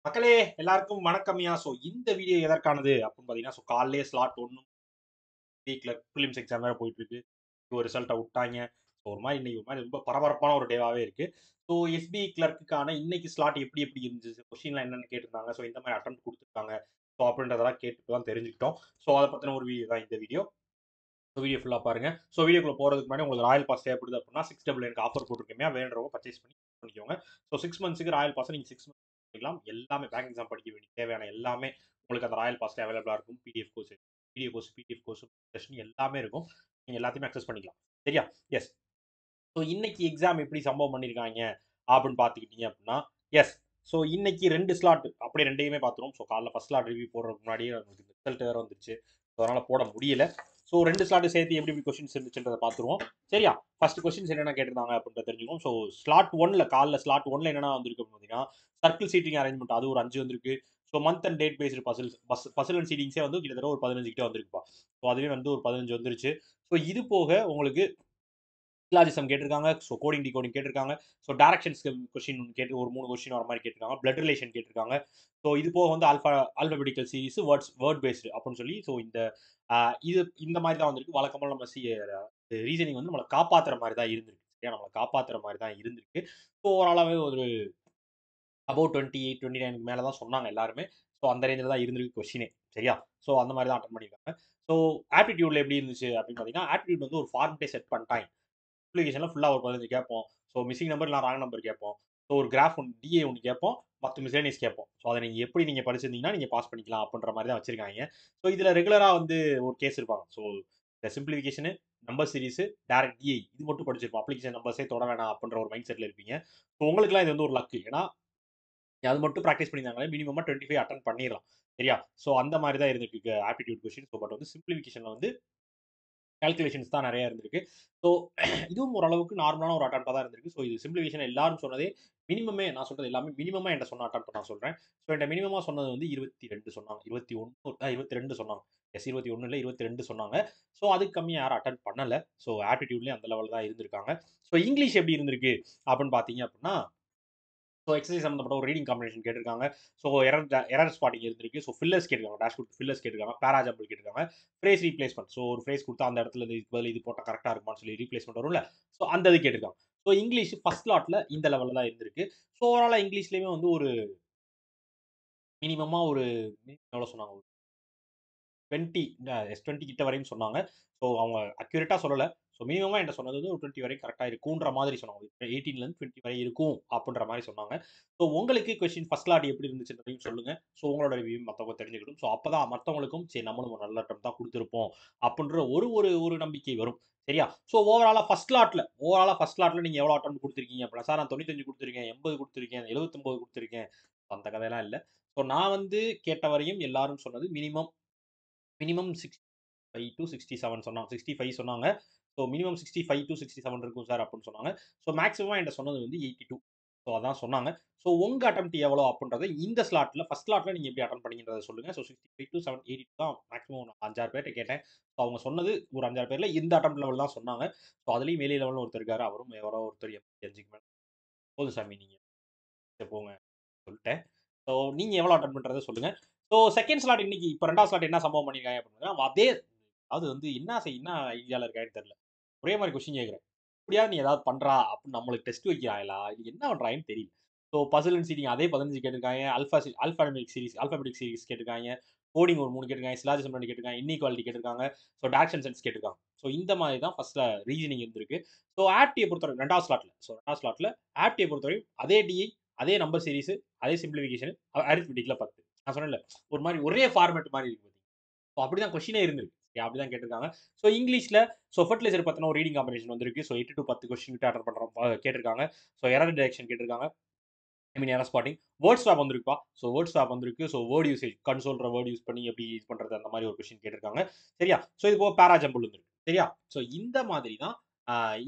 மக்களே எல்லாருக்கும் வணக்கம்யா. இந்த வீடியோ எதற்கானது அப்படின்னு பார்த்தீங்கன்னா, காலையிலேயே ஸ்லாட் 1 வீக்ல பிலிம்ஸ் எக்ஸாம் வேற போயிட்டு இருக்கு. ஒரு ரிசல்ட்ட விட்டாங்க. ஒரு மாரி இன்னைக்கு ஒரு மாரி ரொம்ப பரபரப்பான ஒரு டேவாவே இருக்கு. எஸ்பிஐ கிளர்க்குக்கான இன்னைக்கு ஸ்லாட் எப்படி எப்படி இருந்துச்சு? கொஸ்டின்லாம் என்னென்ன கேட்டிருந்தாங்க. இந்த மாரி அட்டெம்ப்ட் குடுத்துருக்காங்க. அப்படின்றதெல்லாம் கேட்டு தான் தெரிஞ்சுக்கிட்டோம். அத பத்தின ஒரு வீடியோ தான் இந்த வீடியோ. வீடியோ ஃபுல்லா பாருங்க. வீடியோக்குள்ள போறதுக்கு முன்னாடி உங்களுக்கு ராயல் பாஸ் தேவைப்படுது அப்படின்னா 699க்கு ஆஃபர் போட்டுருக்கேன். வேணுறவங்க பர்ச்சேஸ் பண்ணிக்கோங்க. 6 மந்த்ஸ்க்கு ராயல் பாஸ் நீங்க 6 மந்த்ஸ் பண்ணிக்கலாம். எல்லாமே பேங்க் எக்ஸாம் படிக்க வேண்டிய தேவையான எல்லாமே உங்களுக்கு அந்த ராயல் பாஸ்ல அவைலபிளா இருக்கும். பிடிஎஃப் கோர்ஸ் செஷன் எல்லாமே இருக்கும். நீங்க எல்லாத்தையுமே அக்சஸ் பண்ணிக்கலாம். சரியா? எஸ். இன்னைக்கு எக்ஸாம் எப்படி சம்பவம் பண்ணியிருக்காங்க அப்படின்னு பார்த்துக்கிட்டீங்க அப்படின்னா, எஸ். இன்னைக்கு 2 ஸ்லாட் அப்படியே 2யுமே பார்த்துருவோம். காலைல ஃபர்ஸ்ட் ஸ்லாட் ரிவ்யூ போடுறதுக்கு முன்னாடியே நமக்கு ரிசல்ட் வேற வந்துருச்சு. அதனால போட முடியல. 2 ஸ்லாட் சேர்த்து எப்படி எப்படி கொஸ்டின்ஸ் இருந்துச்சுன்றத பார்த்துருவோம். சரியா? ஃபர்ஸ்ட் கொஸ்டின்ஸ் என்னென்ன கேட்டிருந்தாங்க அப்படின்றத தெரிஞ்சுக்குவோம். ஸ்லாட் 1ல காலைல ஸ்லாட் 1ல என்னென்ன வந்திருக்கு அப்படின்னு பார்த்தீங்கன்னா, சர்க்கிள் சீட்டிங் அரேஞ்ச்மெண்ட் அது ஒரு 5 வந்திருக்கு. Month and date based puzzle and சீட்டிங்ஸே வந்து கிட்டத்தட்ட ஒரு 15 கிட்ட வந்திருக்குப்பா. அதுவே வந்து ஒரு 15 வந்துருச்சு. இது போக உங்களுக்கு சிலாஜிசம் கேட்டிருக்காங்க. கோடிங் டிகோடிங் கேட்டிருக்காங்க. டைரக்ஷன்ஸ் கொஸ்டின் கேட்டு ஒரு 3 கொஸ்டின் வர மாரி கேட்டிருக்காங்க. பிளட் ரிலேஷன் கேட்டிருக்காங்க. இது போக வந்து ஆல்பாபெடிக்கல் சீரிஸ் வேர்ட் பேஸ்டு அப்படின்னு சொல்லி இந்த அ இது இந்த மாரி தான் வந்திருக்கு. வழக்கமா நம்ம ரீசனிங் வந்து நம்மள காப்பாத்துற மாரி தான் இருந்திருக்கு. சரியா? நம்மள காப்பாத்துற மாரி தான் இருந்திருக்கு. ஓவராலாவே ஒரு அபோவ் 28, 29க்கு மேல தான் சொன்னாங்க எல்லாருமே. அந்த ரேஞ்சில தான் இருந்திருக்கு கொஸ்டினே. சரியா? அந்த மாரி தான் அட்டெண்ட் பண்ணியிருக்காங்க. ஸோ ஆப்டிட்யூட்ல எப்படி இருந்துச்சு அப்படின்னு பார்த்தீங்கன்னா, ஆப்டிட்யூட் வந்து ஒரு ஃபார்மட்டே செட் பண்ணிட்டாங்க. அப்ளிகேஷன்ல ஃபுல்லா ஒரு 15 கேட்போம். மிஸ்ஸிங் நம்பர் இல்ல ராங் நம்பர் கேட்போம். ஒரு கிராஃப் ஒண்ணு டிஏ ஒண்ணு கேட்போம். 10 மிஸ்லேனியஸ் கேட்போம். அத நீங்க எப்படி நீங்க படிச்சிருந்தீங்கன்னா, நீங்க பாஸ் பண்ணிக்கலாம் அப்படின்ற மாரி தான் வச்சிருக்காங்க. இதுல ரெகுலரா வந்து ஒரு கேஸ் இருப்பாங்க. இந்த simplification, number series, direct DI இது மட்டும் படிச்சிருப்போம். அப்ளிகேஷன் நம்பர்ஸே தொட வேணாம் அப்படின்ற ஒரு மைண்ட் செட்ல இருப்பீங்க. உங்களுக்கெல்லாம் இது வந்து ஒரு லக். ஏன்னா அது மட்டும் பிராக்டிஸ் பண்ணியிருந்தாங்களே மினிமமா 25 அட்டெண்ட் பண்ணிரலாம். சரியா? அந்த மாரி தான் இருந்திருக்கு ஆப்டிட்யூட் கொஸ்டின். பட் வந்து சிம்ப்ளிஃபிகேஷன்ல வந்து கால்குலேஷன்ஸ் தான் நெறைய இருந்திருக்கு. ஸோ இதுவும் ஓரளவுக்கு நார்மலான ஒரு அட்டெம்ப்ட்டா தான் இருந்திருக்கு. இது சிம்ப்ளிஃபிகேஷன் எல்லாரும் சொன்னதே மினிமமே நான் சொல்றது எல்லாமே மினிமமா என்ட்ட சொன்ன அட்டெம்ப்ட் நான் சொல்றேன். என்ட்ட மினிமமா சொன்னது வந்து 22 சொன்னாங்க. 21 22 சொன்னாங்க. 21 இல்ல 22 சொன்னாங்க. அதுக்கு கம்மியா யாரும் அட்டெம்ப்ட் பண்ணல. ஆப்டிட்யூட்லயும் அந்த லெவல்ல தான் இருந்திருக்காங்க. இங்கிலீஷ் எப்படி இருந்திருக்கு அப்படின்னு பார்த்தீங்க அப்படின்னா எக்ஸர்சைஸ் சம்மந்தப்பட்ட ஒரு ரீடிங் காம்பினேஷன் கேட்டிருக்காங்க. எரர் ஸ்பாட்டிங் இருந்திருக்கு. ஃபில்லர்ஸ் கேட்டிருக்காங்க. டேஷ்புட் ஃபில்லர்ஸ் கேட்டிருக்காங்க. பேராஜம்பிள் கேட்டிருக்காங்க. Phrase replacement. ஒரு ஃப்ரேஸ் குடுத்தா அந்த இடத்துல இதுக்கு பதில் இது போட்டா கரெக்ட்டா இருக்குமான்னு சொல்லி ரீப்ளேஸ்மென்ட் வரும்ல. அந்த இது கேட்டிருக்காங்க. இங்கிலீஷ் ஃபர்ஸ்ட் லாட்ல இந்த லெவல்ல தான் இருந்திருக்கு. ஓவராலா இங்கிலீஷ்லயுமே வந்து ஒரு மினிமமா ஒரு எவ்வளோ சொன்னாங்க? 20 S20 கிட்ட வரையும் சொன்னாங்க. அவங்க அக்யூரேட்டா சொல்லல. மினிமமா என்ட்ட சொன்னது வந்து ஒரு 20 வரைக்கும் கரெக்ட்டா இருக்குன்ற மாதிரி சொன்னாங்க. 18லருந்து 20 வரை இருக்கும் அப்டின்ற மாரி சொன்னாங்க. உங்களுக்கு கொஸ்டின் ஃபர்ஸ்ட் லாட் எப்படி இருந்துச்சுன்றதையும் சொல்லுங்க. உங்களோட ரிவ்யூ மத்தவங்க தெரிஞ்சுக்கட்டும். அப்பதான் மத்தவங்களுக்கும் சரி நம்மளும் ஒரு நல்ல அட்டெம்ப்ட் தான் குடுத்திருப்போம் அப்டின்ற ஒரு ஒரு ஒரு நம்பிக்கை வரும். சரியா? ஓவராலா ஃபர்ஸ்ட் லாட்ல நீங்க எவ்வளோ அட்டெம்ப்ட் குடுத்திருக்கீங்க அப்டின்னா, சார் நான் 95 குடுத்திருக்கேன், 80 குடுத்திருக்கேன், 79 குடுத்திருக்கேன். அந்த கதையெல்லாம் இல்ல. நான் வந்து கேட்ட வரையும் எல்லாரும் சொன்னது மினிமம் மினிமம் 65 டூ 67 சொன்னாங்க. 65 சொன்னாங்க. மினிமம் 65 டூ 67 இருக்கும் சார் அப்டின்னு சொன்னாங்க. மேக்ஸிமமா என்ட்ட சொன்னது வந்து 82. அதான் சொன்னாங்க. உங்க அட்டெம்ப்ட் எவ்வளோ அப்டின்றத இந்த ஸ்லாட்ல ஃபர்ஸ்ட் ஸ்லாட்ல நீங்க எப்படி அட்டெம்ப்ட் பண்ணீங்கன்றத சொல்லுங்க. 65 டூ 82 தான் மேக்ஸிமம் 5, 6 பேர்ட்ட கேட்டேன். அவங்க சொன்னது ஒரு 5, 6 பேர்ல இந்த அட்டெம்ப்ட் லெவல் தான் சொன்னாங்க. அதுலயும் மேலே லெவல்னு ஒருத்தர் இருக்காரு. அவரும் யாரோ ஒருத்தர் 85க்கு மேல போதும் சாமி நீங்க போங்க சொல்ட்டேன். நீங்க எவ்வளோ அட்டெம்ப்ட் பண்றத சொல்லுங்க. செகண்ட் ஸ்லாட் இன்னைக்கு இப்ப 2வது ஸ்லாட் என்ன சம்பவம் பண்ணியிருக்காங்க அப்டின்னா, அதே அது வந்து என்ன ஐடியால இருக்கான்னு தெரியல. ஒரே மாரி கொஸ்டின் கேட்கிறேன். "இப்படியாவது நீ ஏதாவது பண்றா" அப்படின்னு நம்மளுக்கு டெஸ்ட் வைக்கிறாங்களா? இது என்ன பண்றாங்கன்னு தெரியல. பசில் அண்ட் சீட்டிங் அதே 15 கேட்டிருக்காங்க. ஆல்பாபெடிக் சீரிஸ் கேட்டிருக்காங்க. கோடிங் ஒரு 3 கேட்டிருக்காங்க. சிலாஜிசம் 2 கேட்டிருக்காங்க. இன்இக்வாலிட்டி கேட்டிருக்காங்க. டைரக்ஷன் சென்ஸ் கேட்டிருக்காங்க. இந்த மாரி தான் ஃபர்ஸ்ட்ல ரீசனிங் இருந்திருக்கு. ஆப்டிய பொறுத்தவரை 2வது ஸ்லாட்ல 2வது ஸ்லாட்ல ஆப்டிய பொறுத்தவரையும் அதே டிஐ, அதே நம்பர் சீரிஸ், அதே சிம்ப்ளிஃபிகேஷன், அரித்மெடிக்ல 10. நான் சொன்னேன்ல, ஒரு மாரி ஒரே ஃபார்மேட் மாரி இருக்கு. அப்படிதான் கொஸ்டினே இருந்திருக்கு. அப்படிதான் கேட்டிருக்காங்க. இங்கிலீஷ்ல ஃபெர்டிலைசர் பத்தின ஒரு ரீடிங் காம்பினேஷன் வந்திருக்கு. 8 டூ 10 கொஸ்டின் கிட்ட அட்டெண்ட் பண்றோம் கேட்டிருக்காங்க. எரர் டிடெக்ஷன் கேட்டிருக்காங்க. I mean error spotting. Word swap வந்திருக்குப்பா. வேர்ட் ஸ்வாப் வந்திருக்கு. வேர்ட் யூசேஜ் கன்சோல்ன்ற வேர்ட் யூஸ் பண்ணி எப்படி இது பண்றது அந்த மாரி ஒரு கொஸ்டின் கேட்டிருக்காங்க. சரியா? இது போக பேராஜம்பிள் வந்திருக்கு. சரியா? இந்த மாதிரி தான்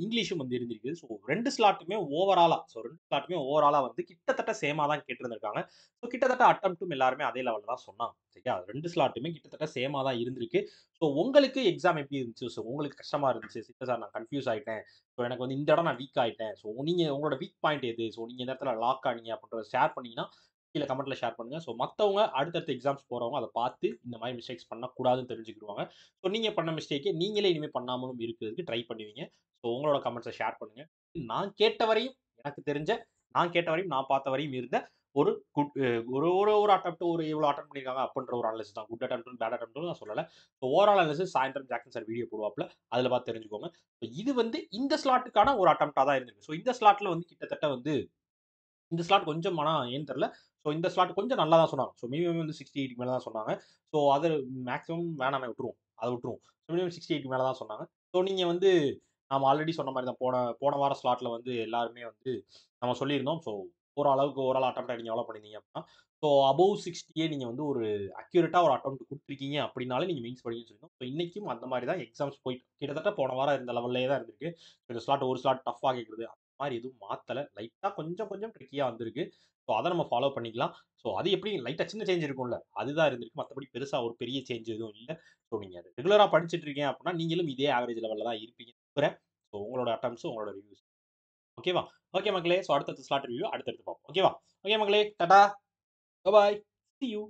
இங்கிலீஷும் வந்து இருந்திருக்கு. 2 ஸ்லாட்டுமே ஓவராலா 2 ஸ்லாட்டுமே ஓவராலா வந்து கிட்டத்தட்ட சேமா தான் கேட்டிருந்திருக்காங்க. கிட்டத்தட்ட அட்டெம்ப்டும் எல்லாருமே அதே லெவல்ல தான் சொன்னாங்க. சரியா? 2 ஸ்லாட்டுமே கிட்டத்தட்ட சேமா தான் இருந்திருக்கு. உங்களுக்கு எக்ஸாம் எப்படி இருந்துச்சு? உங்களுக்கு கஷ்டமா இருந்துச்சு. இல்ல சார் நான் கன்ஃப்யூஸ் ஆயிட்டேன். எனக்கு வந்து இந்த இடம் நான் வீக் ஆயிட்டேன். நீங்க உங்களோட வீக் பாயிண்ட் எது? நீங்க இந்த இடத்துல லாக் ஆனீங்க அப்படின்றத ஷேர் பண்ணீங்கன்னா, கீழ கமெண்ட்ல ஷேர் பண்ணுங்க. ஸோ மத்தவங்க அடுத்தடுத்த எக்ஸாம்ஸ் போறவங்க அத பார்த்து இந்த மாரி மிஸ்டேக்ஸ் பண்ணக்கூடாதுன்னு தெரிஞ்சுக்கிருவாங்க. ஸோ நீங்க பண்ண மிஸ்டேக்கே நீங்களே இனிமே பண்ணாமலும் இருக்கிறதுக்கு ட்ரை பண்ணுவீங்க. ஸோ உங்களோட கமெண்ட்ஸ ஷேர் பண்ணுங்க. நான் கேட்ட வரையும் எனக்கு தெரிஞ்ச நான் கேட்ட வரையும் நான் பார்த்த வரையும் இருந்த ஒரு குட் ஒரு ஒரு ஒரு அட்டெம்ப்ட் ஒரு இவ்வளோ அட்டெம்ப்ட் பண்ணியிருக்காங்க அப்படின்ற ஒரு அனாலிசிஸ் தான். குட் அட்டெம்ப்ட்டும், பேட் அட்டெம்ப்ட்டும் நான் சொல்லல. ஸோ ஓவரால் அனாலிசிஸ் சாயந்திரம் ஜாக்சன் சார் வீடியோ போடுவாப்ல. அதில பார்த்து தெரிஞ்சுக்கோங்க. ஸோ இது வந்து இந்த ஸ்லாட்டுக்கான ஒரு அட்டெம்ப்ட்டா தான் இருந்திருக்கு. ஸோ இந்த ஸ்லாட்ல வந்து கிட்டத்தட்ட வந்து இந்த ஸ்லாட் கொஞ்சம் ஆனா ஏன்னு தெரியல. ஸோ இந்த ஸ்லாட் கொஞ்சம் நல்லா தான் சொன்னாங்க. ஸோ மினிமம் வந்து 68க்கு மேல தான் சொன்னாங்க. ஸோ அது மேக்ஸிமம் வேணாமே விட்டுருவோம். அத விட்டுருவோம். மினிமம் 68க்கு மேல தான் சொன்னாங்க. ஸோ நீங்க வந்து நாம ஆல்ரெடி சொன்ன மாரி தான். போன போன வார ஸ்லாட்ல வந்து எல்லாருமே வந்து நம்ம சொல்லியிருந்தோம். ஸோ ஓரளவுக்கு ஓரல் அட்டெம்ப்ட்டா நீங்க எவ்வளோ பண்ணியிருந்தீங்க அப்படின்னா, ஸோ அபோவ் 60யே நீங்க வந்து ஒரு அக்யூரேட்டா ஒரு அட்டெம்ப்ட் குடுத்துருக்கீங்க அப்படின்னாலே நீங்க மெயின்ஸ் படிங்கன்னு சொல்லியிருந்தோம். ஸோ இன்னைக்கும் அந்த மாரி தான் எக்ஸாம்ஸ் போயிட்டு கிட்டத்தட்ட போன வாரம் இருந்த லெவல்லயே தான் இருந்திருக்கு. இந்த ஸ்லாட் ஒரு ஸ்லாட் டஃப்பா கேட்கறது மாரி எதுவும் மாத்தல. லைட்டா கொஞ்சம் கொஞ்சம் ட்ரிக்கியா வந்திருக்கு. ஸோ அத நம்ம ஃபாலோ பண்ணிக்கலாம். ஸோ அது எப்படி லைட்டா சின்ன சேஞ்ச் இருக்கும்ல. அதுதான் இருந்திருக்கு. மத்தபடி பெருசா ஒரு பெரிய சேஞ்ச் எதுவும் இல்ல. ஸோ நீங்க அத ரெகுலரா படிச்சுட்டு இருக்கீங்க அப்படின்னா, நீங்களும் இதே ஆவரேஜ் லெவல்ல தான் இருப்பீங்கன்னு நம்புறேன். ஸோ உங்களோட அட்டெம்ப்ட்ஸ், உங்களோட ரிவ்யூஸ். ஓகேவா? ஓகே மக்களே. ஸோ அடுத்தடுத்த ஸ்லாட் ரிவ்யூ அடுத்தடுத்து பார்ப்போம். ஓகேவா? ஓகே மக்களே. Tata. Bye bye. See you.